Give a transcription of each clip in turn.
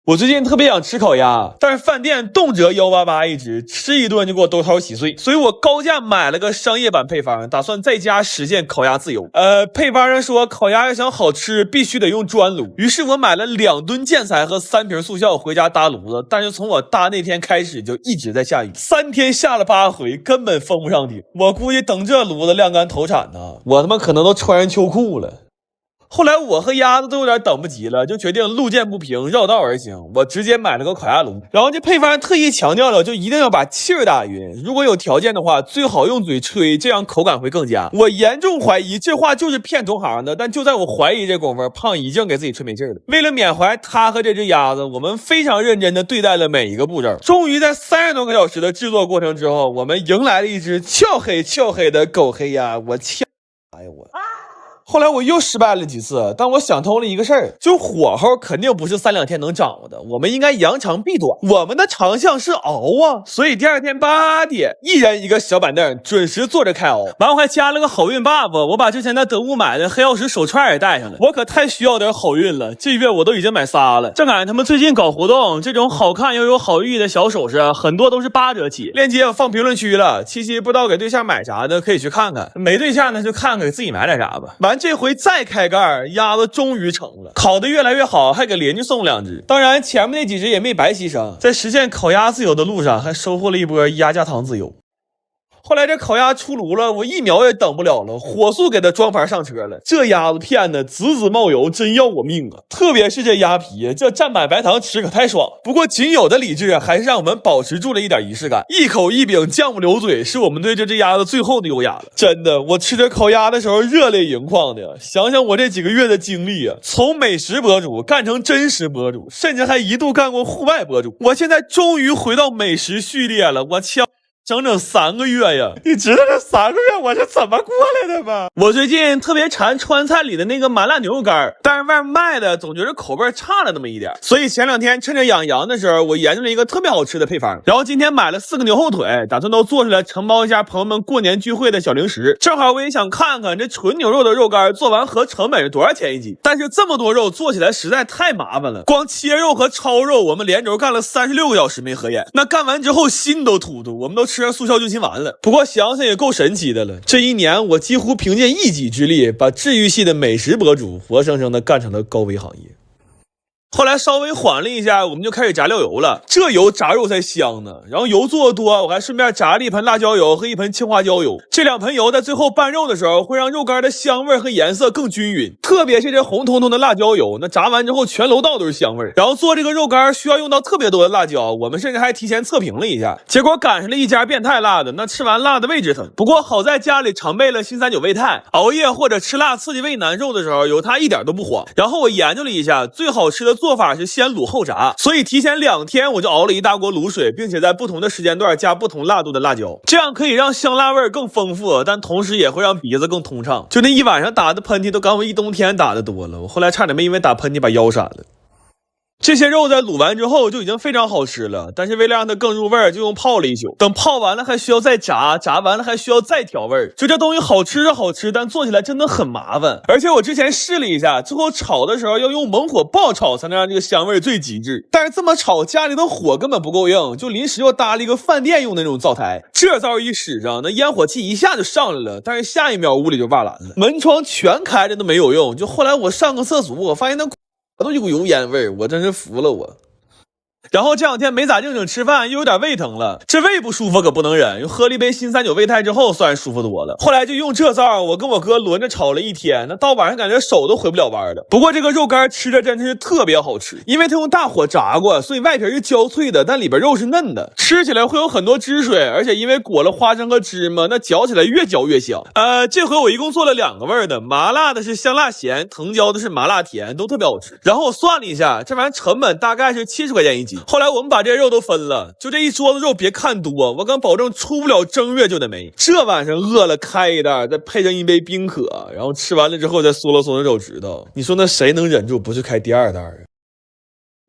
我最近特别想吃烤鸭，但是饭店动辄188一只，吃一顿就给我兜掏稀碎，所以我高价买了个商业版配方，打算在家实现烤鸭自由。配方上说烤鸭要想好吃，必须得用砖炉。于是我买了2吨建材和3瓶速效回家搭炉子，但是从我搭那天开始就一直在下雨，3天下了8回，根本封不上顶。我估计等这炉子晾干投产呢，我他妈可能都穿上秋裤了。后来我和鸭子都有点等不及了，就决定路见不平绕道而行。我直接买了个烤鸭炉，然后这配方特意强调了，就一定要把气儿打匀。如果有条件的话，最好用嘴吹，这样口感会更佳。我严重怀疑这话就是骗同行的，但就在我怀疑这功夫，胖已经给自己吹没劲了。为了缅怀他和这只鸭子，我们非常认真的对待了每一个步骤。终于在30多个小时的制作过程之后，我们迎来了一只俏黑的狗黑鸭。我操！哎呀我。后来我又失败了几次，但我想通了一个事儿，就火候肯定不是3、2天能掌握的，我们应该扬长避短。我们的长项是熬啊，所以第2天8点，一人一个小板凳，准时坐着开熬。完我还加了个好运 buff， 我把之前在得物买的黑曜石手串也带上了，我可太需要点好运了，这月我都已经买仨了。正赶上他们最近搞活动，这种好看又有好寓意的小首饰，很多都是8折起，链接我放评论区了。七夕不知道给对象买啥的，可以去看看；没对象呢，就看看给自己买点啥吧。完这回再开盖，鸭子终于成了，烤得越来越好，还给邻居送2只。当然前面那几只也没白牺牲，在实现烤鸭自由的路上，还收获了一波鸭架糖自由。后来这烤鸭出炉了，我1秒也等不了了，火速给它装盘上车了。这鸭子片的滋滋冒油，真要我命啊！特别是这鸭皮，这蘸满白糖吃可太爽。不过仅有的理智还是让我们保持住了一点仪式感，一口一饼酱不流嘴，是我们对这只鸭子最后的优雅了。真的，我吃这烤鸭的时候热泪盈眶的，想想我这几个月的经历啊，从美食博主干成真实博主，甚至还一度干过户外博主。我现在终于回到美食序列了，我操！整3个月呀！你知道这3个月我是怎么过来的吗？我最近特别馋川菜里的那个麻辣牛肉干，但是外面卖的总觉得口味差了那么一点，所以前2天趁着养羊的时候，我研究了一个特别好吃的配方，然后今天买了4个牛后腿，打算都做出来承包一下朋友们过年聚会的小零食。正好我也想看看这纯牛肉的肉干做完合成本是多少钱一斤，但是这么多肉做起来实在太麻烦了，光切肉和焯肉我们连轴干了36个小时没合眼，那干完之后心都突突，我们都吃上速效救心丸了。不过想想也够神奇的了，这1年我几乎凭借一己之力把治愈系的美食博主活生生的干成了高危行业。后来稍微缓了一下，我们就开始炸料油了，这油炸肉才香呢。然后油做的多，我还顺便炸了1盆辣椒油和1盆青花椒油，这2盆油在最后拌肉的时候会让肉干的香味和颜色更均匀，特别是这红彤彤的辣椒油，那炸完之后全楼道都是香味。然后做这个肉干需要用到特别多的辣椒，我们甚至还提前测评了一下，结果赶上了一家变态辣的，那吃完辣的胃直疼。不过好在家里常备了新39胃泰，熬夜或者吃辣刺激胃难受的时候有它一点都不慌。然后我研究了一下，最好吃的做法是先卤后炸，所以提前2天我就熬了一大锅卤水，并且在不同的时间段加不同辣度的辣椒，这样可以让香辣味更丰富，但同时也会让鼻子更通畅。就那一晚上打的喷嚏都赶我一冬天打的多了，我后来差点没因为打喷嚏把腰闪了。这些肉在卤完之后就已经非常好吃了，但是为了让它更入味，就用泡了一宿。等泡完了还需要再炸，炸完了还需要再调味。就这东西好吃是好吃，但做起来真的很麻烦。而且我之前试了一下，最后炒的时候要用猛火爆炒才能让这个香味最极致。但是这么炒家里的火根本不够硬，就临时又搭了一个饭店用的那种灶台。这灶一使上，那烟火气一下就上来了，但是下一秒屋里就瓦蓝了，门窗全开着都没有用。就后来我上个厕所，我发现那都有股油烟味，我真是服了我。然后这2天没咋正经吃饭，又有点胃疼了，这胃不舒服可不能忍，又喝了一杯新39胃泰之后算是舒服多了。后来就用这灶，我跟我哥轮着炒了1天，那到晚上感觉手都回不了弯的。不过这个肉干吃着真的是特别好吃，因为它用大火炸过，所以外皮是焦脆的，但里边肉是嫩的，吃起来会有很多汁水，而且因为裹了花生和芝麻，那嚼起来越嚼越香。这回我一共做了2个味的，麻辣的是香辣咸，藤椒的是麻辣甜，都特别好吃。然后我算了一下，这玩意成本大概是70块钱1斤。后来我们把这些肉都分了，就这一桌子肉别看多，我敢保证出不了正月就得没。这晚上饿了开一袋，再配上一杯冰可，然后吃完了之后再嗦了嗦手指头，你说那谁能忍住不去开第2袋啊？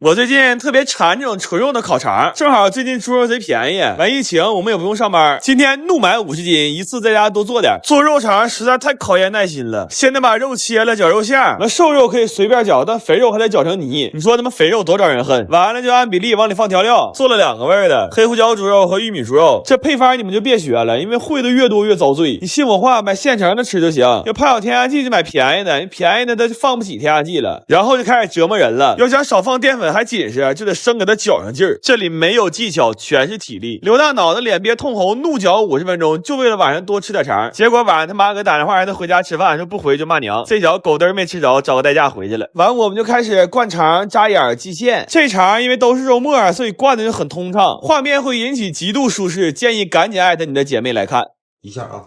我最近特别馋这种纯肉的烤肠，正好最近猪肉贼便宜，完疫情我们也不用上班，今天怒买50斤，一次在家多做点。做肉肠实在太考验耐心了，先得把肉切了绞肉馅，那瘦肉可以随便绞，但肥肉还得绞成泥。你说他妈肥肉多招人恨。完了就按比例往里放调料，做了2个味儿的黑胡椒猪肉和玉米猪肉。这配方你们就别学了，因为会的越多越遭罪。你信我话，买现成的吃就行。要怕有添加剂就买便宜的，便宜的它就放不起添加剂了。然后就开始折磨人了，要想少放淀粉还紧实，就得生给它搅上劲儿。这里没有技巧，全是体力。刘大脑的脸憋通红，怒搅50分钟，就为了晚上多吃点肠。结果晚上他妈给打电话让他回家吃饭，说不回就骂娘。这小狗嘚没吃着，找个代驾回去了。完我们就开始灌肠、扎眼、系线。这肠因为都是肉末，所以灌的就很通畅，画面会引起极度舒适，建议赶紧艾特你的姐妹来看一下啊。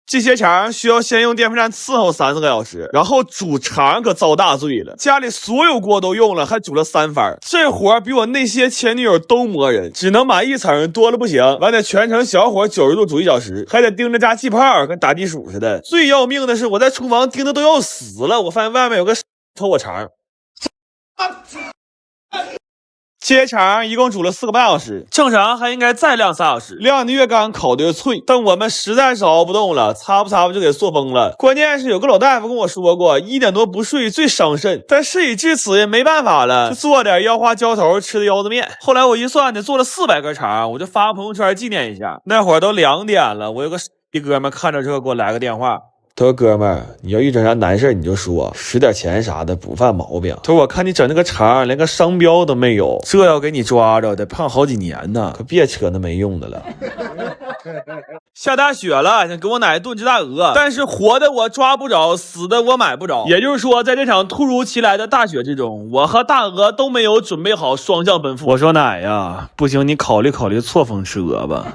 这些肠需要先用电风扇伺候3-4个小时，然后煮肠可遭大罪了，家里所有锅都用了，还煮了3番，这活比我那些前女友都磨人，只能码1层，多了不行，完得全程小火90度煮1小时，还得盯着加气泡，跟打地鼠似的。最要命的是我在厨房盯的都要死了，我发现外面有个偷我肠。切肠一共煮了4个半小时，正常还应该再晾3小时，晾的越干烤的越脆。但我们实在是熬不动了，擦不就给做崩了。关键是有个老大夫跟我说过，1点多不睡最伤肾，但事已至此也没办法了，就做点腰花浇头吃的腰子面。后来我一算得做了400根肠，我就发个朋友圈纪念一下。那会儿都2点了，我有个哥们看着这给我来个电话。他说哥们儿，你要遇整啥难事你就说，使点钱啥的不犯毛病。他说我看你整那个肠连个商标都没有，这要给你抓着得胖好几年呢，可别扯那没用的了。下大雪了，想给我奶炖只大鹅，但是活的我抓不着，死的我买不着。也就是说，在这场突如其来的大雪之中，我和大鹅都没有准备好双向奔赴。我说奶呀，不行，你考虑考虑错峰吃鹅吧。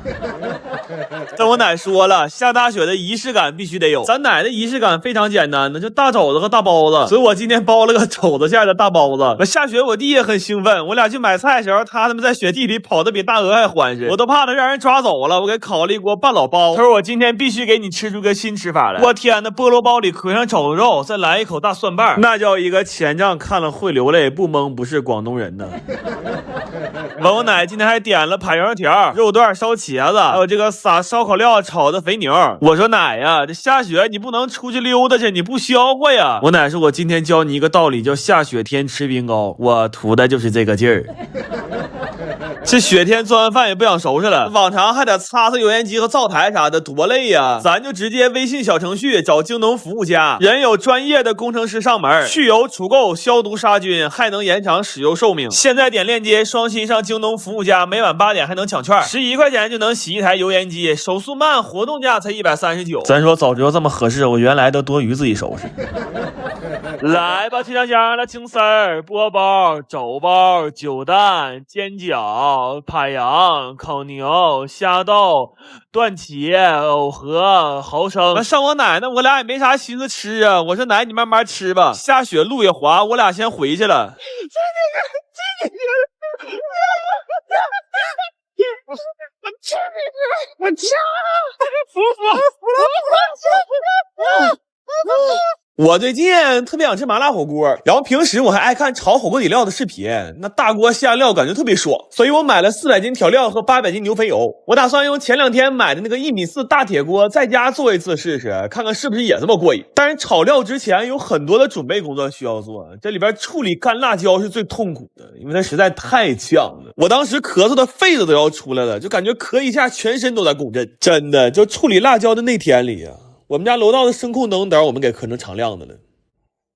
但我奶说了，下大雪的仪式感必须得有。咱奶的仪式感非常简单的，就大肘子和大包子。所以我今天包了个肘子馅的大包子。下雪我弟也很兴奋，我俩去买菜的时候，他们在雪地里跑得比大鹅还欢实，我都怕他让人抓走了。我给烤了一锅半老包，他说我今天必须给你吃出个新吃法来。我天，那菠萝包里搁上肘子肉，再来一口大蒜瓣，那叫一个前账看了会流泪，不懵不是广东人呢。我奶今天还点了排油条、肉段烧茄子，还有这个撒烧烤料炒的肥牛。我说奶呀，这下雪你不能出去溜达去，你不消化呀。我奶说我今天教你一个道理，叫下雪天吃冰糕，我图的就是这个劲儿。这雪天做完饭也不想收拾了，往常还得擦油烟机和灶台啥的，多累呀。咱就直接微信小程序找京东服务家，人有专业的工程师上门，去油除垢、消毒杀菌，还能延长使用寿命。现在点链接，双薪上京东服务家，每晚8点还能抢券，11块钱就能洗一台油烟机，手速慢，活动价才139。咱说早知道这么合适，我原来都多余自己收拾。来吧，提上香的青丝儿、钵包、肘包、酒蛋、煎饺、扒羊、烤牛、虾豆、段茄、藕盒、蚝生。上我奶奶，我俩也没啥心思吃啊。我说奶，你慢慢吃吧，下雪路也滑，我俩先回去了。我操！我最近特别想吃麻辣火锅，然后平时我还爱看炒火锅底料的视频，那大锅下料感觉特别爽，所以我买了400斤调料和800斤牛肥油。我打算用前2天买的那个1.4米大铁锅在家做一次试试，看看是不是也这么过瘾。但是炒料之前有很多的准备工作需要做，这里边处理干辣椒是最痛苦的，因为它实在太呛了。我当时咳嗽的肺子都要出来了，就感觉咳一下全身都在共振。真的，就处理辣椒的那天里啊，我们家楼道的声控灯我们给磕成常亮的了。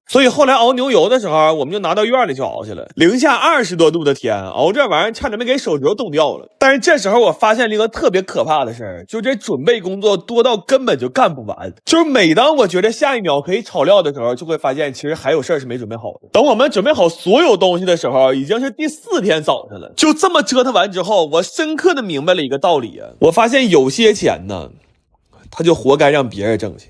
所以后来熬牛油的时候，我们就拿到院里去熬去了。零下20多度的天，熬这玩意儿差点没给手指头冻掉了。但是这时候我发现了一个特别可怕的事儿，就这准备工作多到根本就干不完。就是每当我觉得下一秒可以炒料的时候，就会发现其实还有事儿是没准备好的。等我们准备好所有东西的时候，已经是第4天早上了。就这么折腾完之后，我深刻的明白了一个道理啊，我发现有些钱呢，他就活该让别人挣去。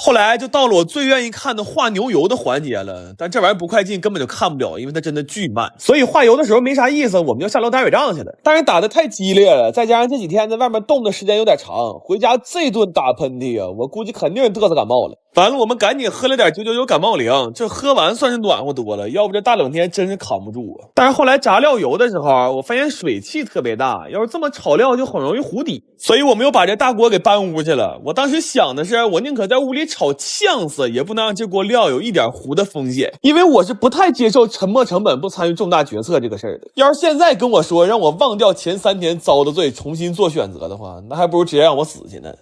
后来就到了我最愿意看的化牛油的环节了，但这玩意儿不快进根本就看不了，因为它真的巨慢，所以化油的时候没啥意思，我们就下楼打水仗去了。但是打得太激烈了，再加上这几天在外面冻的时间有点长，回家这顿打喷嚏啊，我估计肯定是嘚瑟感冒了。完了，我们赶紧喝了点999感冒灵，这喝完算是暖和多了，要不这大冷天真是扛不住啊。但是后来炸料油的时候，我发现水汽特别大，要是这么炒料就很容易糊底，所以我们又把这大锅给搬屋去了。我当时想的是，我宁可在屋里炒呛死，也不能让这锅料有一点糊的风险，因为我是不太接受沉没成本不参与重大决策这个事儿的。要是现在跟我说让我忘掉前3天遭的罪，重新做选择的话，那还不如直接让我死去呢。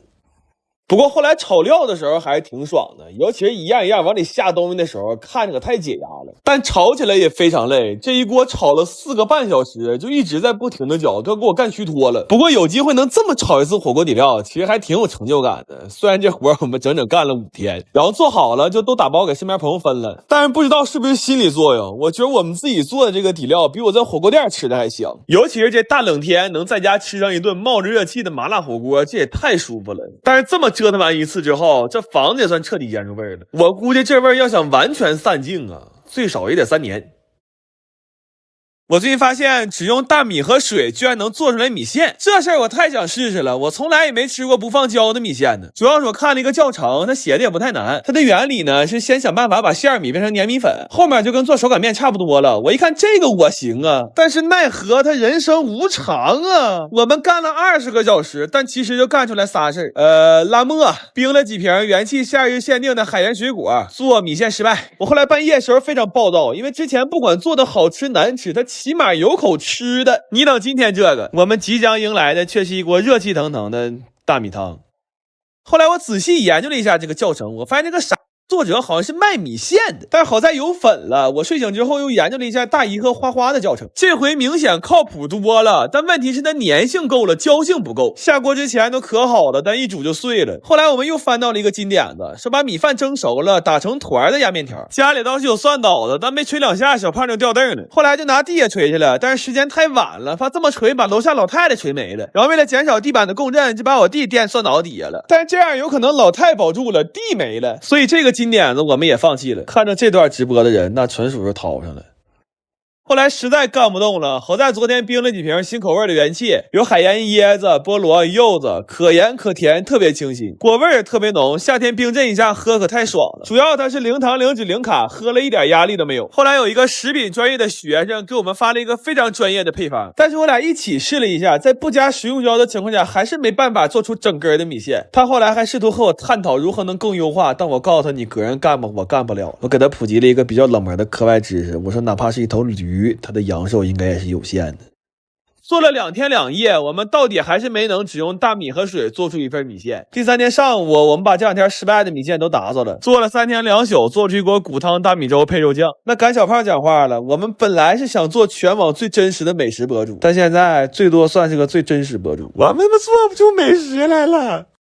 不过后来炒料的时候还是挺爽的，尤其是一样一样往里下东西的时候，看着可太解压了。但炒起来也非常累，这一锅炒了4个半小时，就一直在不停的搅，都给我干虚脱了。不过有机会能这么炒一次火锅底料，其实还挺有成就感的。虽然这活我们整整干了5天，然后做好了就都打包给身边朋友分了，但是不知道是不是心理作用，我觉得我们自己做的这个底料比我在火锅店吃的还香。尤其是这大冷天能在家吃上一顿冒着热气的麻辣火锅，这也太舒服了。但是这么折腾完一次之后，这房子也算彻底腌入味了。我估计这味要想完全散尽啊，最少也得3年。我最近发现只用大米和水居然能做出来米线，这事儿我太想试试了。我从来也没吃过不放胶的米线呢。主要是我看了一个教程，它写的也不太难。它的原理呢是先想办法把馅米变成粘米粉，后面就跟做手擀面差不多了。我一看这个我行啊，但是奈何它人生无常啊。我们干了20个小时，但其实就干出来仨事儿。拉磨，冰了几瓶元气夏日限定的海盐水果，做米线失败。我后来半夜时候非常暴躁，因为之前不管做的好吃难吃，它起码有口吃的。你等今天这个，我们即将迎来的却是一锅热气腾腾的大米汤。后来我仔细研究了一下这个教程，我发现这个作者好像是卖米线的，但是好在有粉了。我睡醒之后又研究了一下大姨和花花的教程，这回明显靠谱多了，但问题是它粘性够了，胶性不够。下锅之前都可好了，但一煮就碎了。后来我们又翻到了一个金点子，是把米饭蒸熟了，打成团的压面条。家里倒是有蒜捣的，但没捶2下，小胖就掉凳了。后来就拿地下捶去了，但是时间太晚了，怕这么捶把楼下老太太捶没了。然后为了减少地板的共振，就把我弟垫蒜捣底下了。但是这样有可能老太保住了，地没了，所以这个金点子我们也放弃了。看着这段直播的人，那纯属是掏上了。后来实在干不动了，好在昨天冰了几瓶新口味的元气，有海盐椰子、菠萝、柚子，可盐可甜，特别清新，果味也特别浓。夏天冰镇一下喝可太爽了。主要它是0糖、0脂、0卡，喝了一点压力都没有。后来有一个食品专业的学生给我们发了一个非常专业的配方，但是我俩一起试了一下，在不加食用胶的情况下，还是没办法做出整根的米线。他后来还试图和我探讨如何能更优化，但我告诉他，你个人干吧，我干不了。我给他普及了一个比较冷门的课外知识，我说哪怕是一头驴，它的阳寿应该也是有限的。做了2天2夜，我们到底还是没能只用大米和水做出一份米线。第3天上午，我们把这2天失败的米线都打扫了，做了3天2宿，做出一锅骨汤大米粥配肉酱。那赶小胖讲话了，我们本来是想做全网最真实的美食博主，但现在最多算是个最真实博主，我们做不出美食来了。